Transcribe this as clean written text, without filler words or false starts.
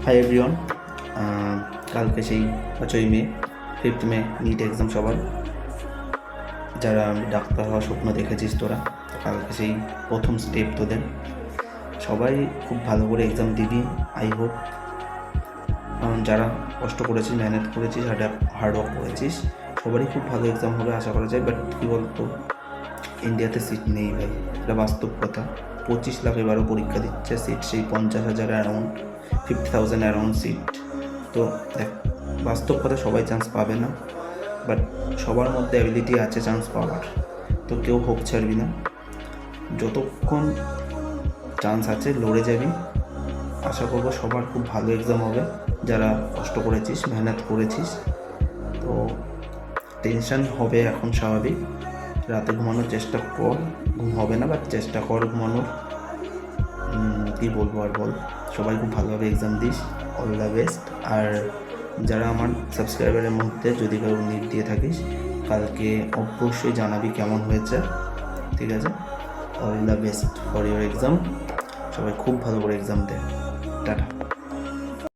Hi everyone, কালকে সেই 5ই মে 5th মে NEET exam সবার, যারা ডাক্তার হওয়ার স্বপ্ন দেখেছিস তোরা, কালকে সেই প্রথম স্টেপ তোদের। সবাই খুব ভালো করে এক্সাম দিবি আই হোপ, যারা কষ্ট করেছিস, মেহনত করেছিস, হার্ডওয়ার্ক করেছিস, সবারই খুব ভালো এক্সাম হবে আশা করা যায়। বাট কী বলতো, ইন্ডিয়াতে সিট নেই ভাই, এটা বাস্তব কথা। 25 লাখ এবারও পরীক্ষা দিচ্ছে, সিট সেই 50,000 অ্যারাউন্ড, 50,000 অ্যারাউন্ড সিট। তো দেখ, বাস্তব কথা, সবাই চান্স পাবে না, বাট সবার মধ্যে অ্যাবিলিটি আছে চান্স পাওয়ার। তো কেউ হোপ ছাড়বি না, যতক্ষণ চান্স আছে লড়ে যাবি। আশা করবো সবার খুব ভালো এক্সাম হবে, যারা কষ্ট করেছিস, মেহনত করেছিস। তো টেনশন হবে এখন স্বাভাবিক, রাতে ঘুমানোর চেষ্টা কর, ঘুম হবে না বাট চেষ্টা কর ঘুমানোর। কী বলবো আর বল, সবাই খুব ভালোভাবে এক্সাম দিস, অল দ্য বেস্ট। আর যারা আমার সাবস্ক্রাইবারের মধ্যে যদি কেউ নিট দিয়ে থাকিস, কালকে অবশ্যই জানাবি কেমন হয়েছে, ঠিক আছে? All the best for your exam, সবাই খুব ভালো করে এক্সাম দে। টাটা।